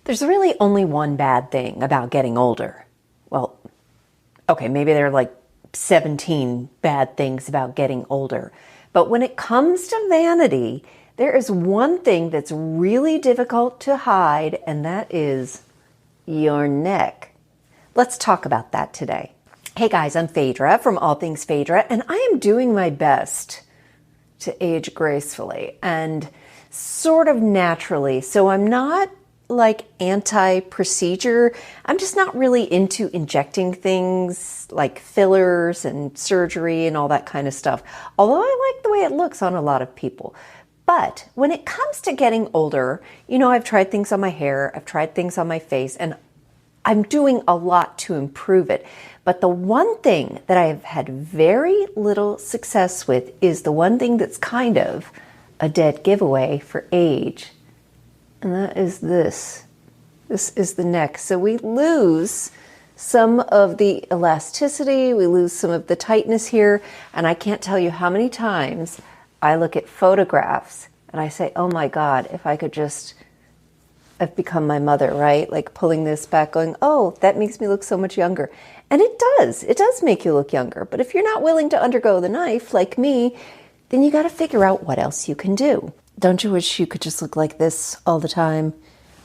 There's really only one bad thing about getting older. Well, okay, maybe there are like 17 bad things about getting older. But when it comes to vanity, there is one thing that's really difficult to hide, and that is your neck. Let's talk about that today. Hey guys, I'm Phaedra from All Things Phaedra, and I am doing my best to age gracefully and sort of naturally. So I'm not like anti-procedure. I'm just not really into injecting things like fillers and surgery and all that kind of stuff. Although I like the way it looks on a lot of people. But when it comes to getting older, you know, I've tried things on my hair, I've tried things on my face, and I'm doing a lot to improve it. But the one thing that I've had very little success with is the one thing that's kind of a dead giveaway for age. And that is this. This is the neck. So we lose some of the elasticity, we lose some of the tightness here, and I can't tell you how many times I look at photographs and I say, oh my God, if I could just have become my mother, right? Like pulling this back, going, oh, that makes me look so much younger. And it does make you look younger. But if you're not willing to undergo the knife like me, then you got to figure out what else you can do. Don't you wish you could just look like this all the time,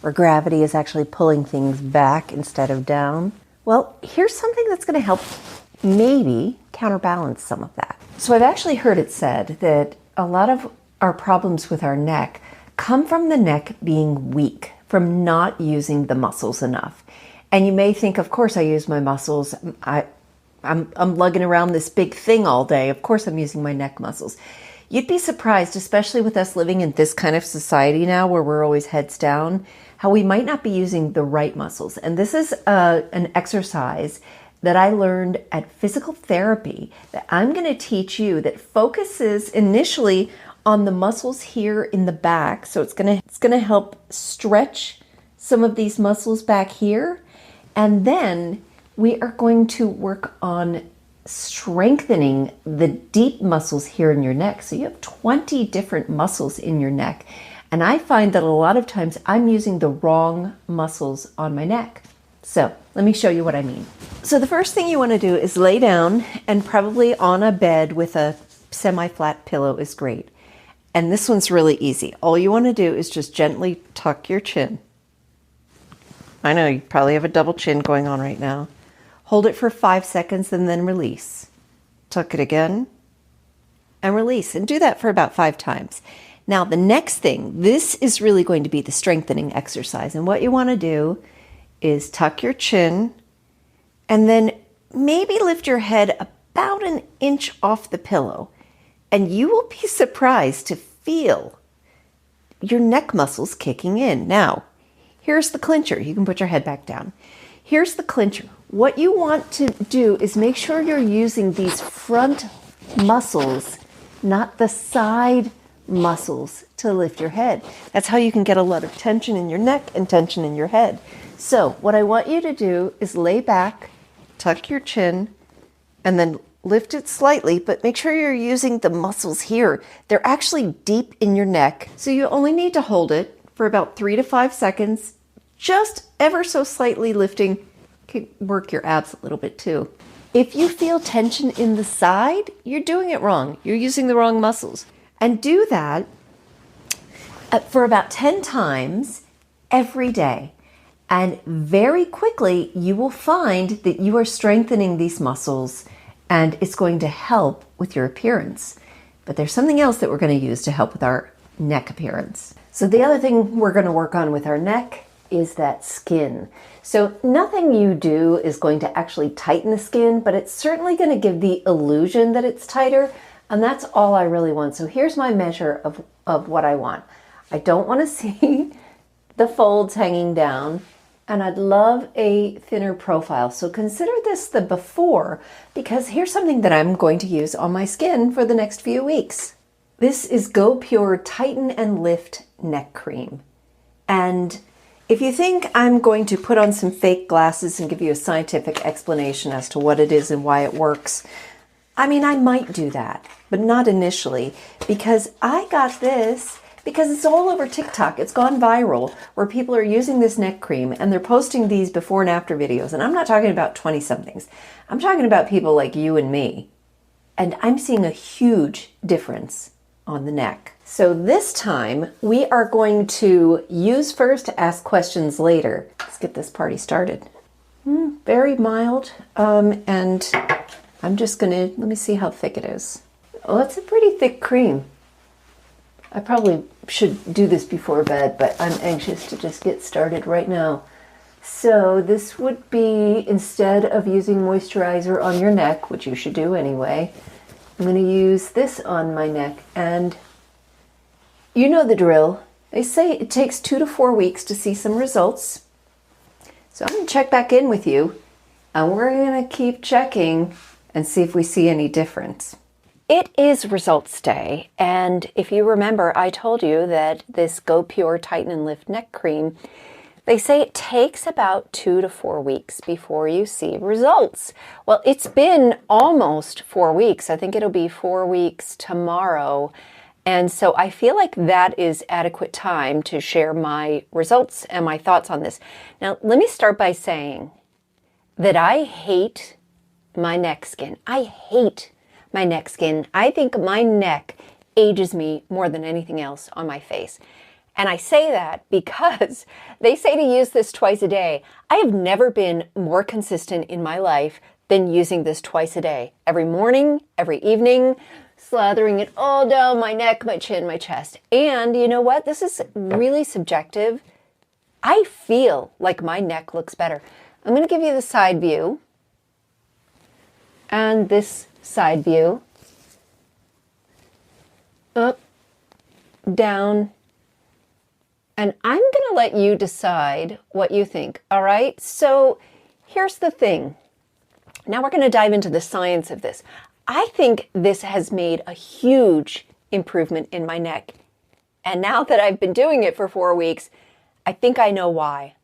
where gravity is actually pulling things back instead of down? Well, here's something that's going to help maybe counterbalance some of that. So I've actually heard it said that a lot of our problems with our neck come from the neck being weak, from not using the muscles enough. And you may think, of course I use my muscles. I'm lugging around this big thing all day. Of course I'm using my neck muscles. You'd be surprised, especially with us living in this kind of society now where we're always heads down, how we might not be using the right muscles. And this is an exercise that I learned at physical therapy that I'm going to teach you that focuses initially on the muscles here in the back. So it's going to help stretch some of these muscles back here. And then we are going to work on strengthening the deep muscles here in your neck. So you have 20 different muscles in your neck. And I find that a lot of times I'm using the wrong muscles on my neck. So let me show you what I mean. So the first thing you want to do is lay down, and probably on a bed with a semi-flat pillow is great. And this one's really easy. All you want to do is just gently tuck your chin. I know you probably have a double chin going on right now. Hold it for 5 seconds and then release. Tuck it again and release, and do that for about 5 times. Now the next thing, this is really going to be the strengthening exercise. And what you want to do is tuck your chin and then maybe lift your head about an inch off the pillow. And you will be surprised to feel your neck muscles kicking in. Now, here's the clincher. You can put your head back down. Here's the clincher. What you want to do is make sure you're using these front muscles, not the side muscles, to lift your head. That's how you can get a lot of tension in your neck and tension in your head. So what I want you to do is lay back, tuck your chin, and then lift it slightly, but make sure you're using the muscles here. They're actually deep in your neck. So you only need to hold it for about 3 to 5 seconds, just ever so slightly lifting. You can work your abs a little bit too. If you feel tension in the side, you're doing it wrong. You're using the wrong muscles. And do that for about 10 times every day. And very quickly, you will find that you are strengthening these muscles, and it's going to help with your appearance. But there's something else that we're going to use to help with our neck appearance. So the other thing we're going to work on with our neck is that skin. So nothing you do is going to actually tighten the skin, but it's certainly going to give the illusion that it's tighter. And that's all I really want. So here's my measure of what I want. I don't want to see the folds hanging down, and I'd love a thinner profile. So consider this the before, because here's something that I'm going to use on my skin for the next few weeks. This is GoPure Tighten and Lift Neck Cream. And if you think I'm going to put on some fake glasses and give you a scientific explanation as to what it is and why it works, I mean, I might do that, but not initially, because I got this because it's all over TikTok. It's gone viral where people are using this neck cream and they're posting these before and after videos. And I'm not talking about 20-somethings. I'm talking about people like you and me. And I'm seeing a huge difference on the neck. So this time we are going to use first, ask questions later. Let's get this party started. Very mild. And I'm just gonna, let me see how thick it is. Oh, it's a pretty thick cream. I probably should do this before bed, but I'm anxious to just get started right now. So this would be, instead of using moisturizer on your neck, which you should do anyway, I'm going to use this on my neck. And you know the drill. They say it takes 2 to 4 weeks to see some results. So I'm going to check back in with you, and we're going to keep checking and see if we see any difference. It is results day, and if you remember, I told you that this GoPure Tighten and Lift Neck Cream, they say it takes about 2 to 4 weeks before you see results. Well, it's been almost 4 weeks. I think it'll be 4 weeks tomorrow. And so I feel like that is adequate time to share my results and my thoughts on this. Now, let me start by saying that I hate my neck skin. I hate my neck skin. I think my neck ages me more than anything else on my face. And I say that because they say to use this twice a day. I have never been more consistent in my life than using this twice a day. Every morning, every evening, slathering it all down my neck, my chin, my chest. And you know what? This is really subjective. I feel like my neck looks better. I'm going to give you the side view and this side view, up, down, and I'm going to let you decide what you think, all right? So here's the thing. Now we're going to dive into the science of this. I think this has made a huge improvement in my neck, and now that I've been doing it for 4 weeks, I think I know why.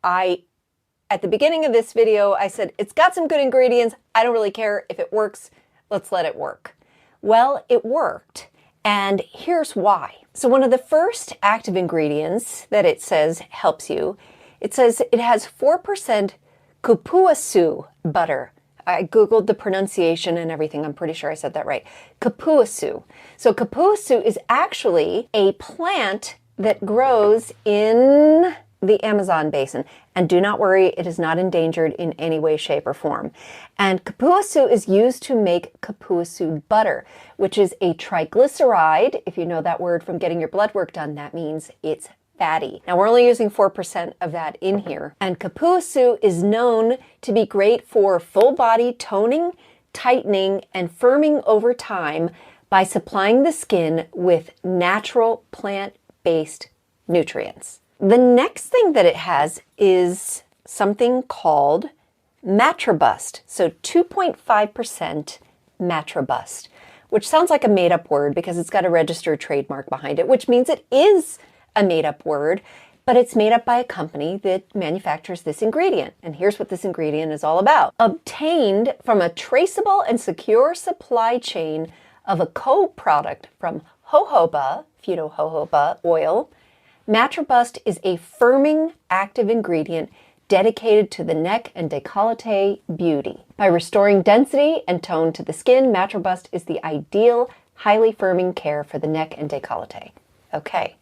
At the beginning of this video, I said, it's got some good ingredients. I don't really care if it works. Let's let it work. Well, it worked, and here's why. So one of the first active ingredients that it says helps you, it says it has 4% cupuaçu butter. I Googled the pronunciation and everything. I'm pretty sure I said that right. Cupuaçu. So cupuaçu is actually a plant that grows in the Amazon basin. And do not worry, it is not endangered in any way, shape, or form. And cupuaçu is used to make cupuaçu butter, which is a triglyceride. If you know that word from getting your blood work done, that means it's fatty. Now, we're only using 4% of that in here. And cupuaçu is known to be great for full body toning, tightening, and firming over time by supplying the skin with natural plant-based nutrients. The next thing that it has is something called matrabust. So 2.5% matrabust, which sounds like a made-up word because it's got a registered trademark behind it, which means it is a made-up word, but it's made up by a company that manufactures this ingredient. And here's what this ingredient is all about. Obtained from a traceable and secure supply chain of a co-product from jojoba, if you know jojoba oil, matrabust is a firming active ingredient dedicated to the neck and décolleté beauty. By restoring density and tone to the skin, matrabust is the ideal, highly firming care for the neck and décolleté. Okay,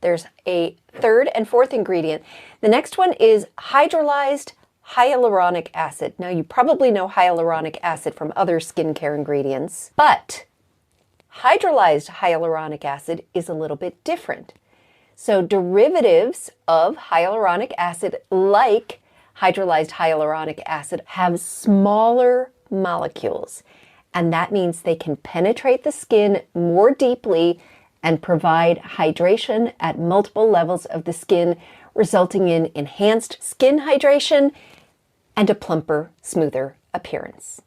there's a third and fourth ingredient. The next one is hydrolyzed hyaluronic acid. Now, you probably know hyaluronic acid from other skincare ingredients, but hydrolyzed hyaluronic acid is a little bit different. So derivatives of hyaluronic acid, like hydrolyzed hyaluronic acid, have smaller molecules. And that means they can penetrate the skin more deeply and provide hydration at multiple levels of the skin, resulting in enhanced skin hydration and a plumper, smoother appearance.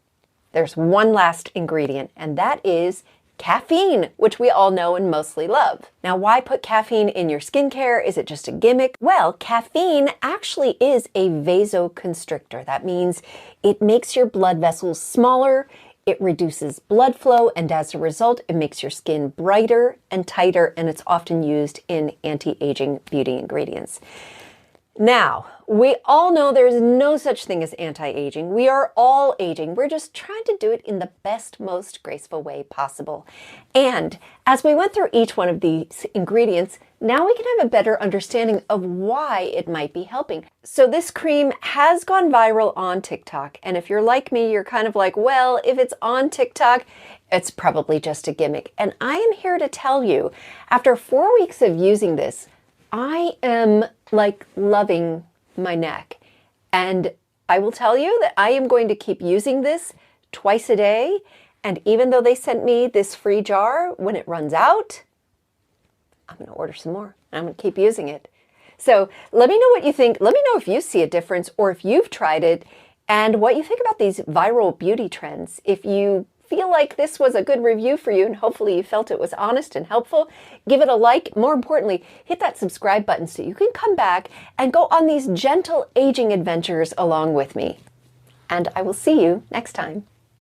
There's one last ingredient, and that is caffeine, which we all know and mostly love. Now, why put caffeine in your skincare? Is it just a gimmick? Well, caffeine actually is a vasoconstrictor. That means it makes your blood vessels smaller, It reduces blood flow, and as a result, it makes your skin brighter and tighter, and it's often used in anti-aging beauty ingredients. Now, we all know there's no such thing as anti-aging. We are all aging. We're just trying to do it in the best, most graceful way possible. And as we went through each one of these ingredients, now we can have a better understanding of why it might be helping. So this cream has gone viral on TikTok. And if you're like me, you're kind of like, well, if it's on TikTok, it's probably just a gimmick. And I am here to tell you, after 4 weeks of using this, I am like loving my neck. And I will tell you that I am going to keep using this twice a day. And even though they sent me this free jar, when it runs out, I'm going to order some more. I'm going to keep using it. So let me know what you think. Let me know if you see a difference or if you've tried it and what you think about these viral beauty trends. If you feel like this was a good review for you and hopefully you felt it was honest and helpful, give it a like. More importantly, hit that subscribe button so you can come back and go on these gentle aging adventures along with me. And I will see you next time.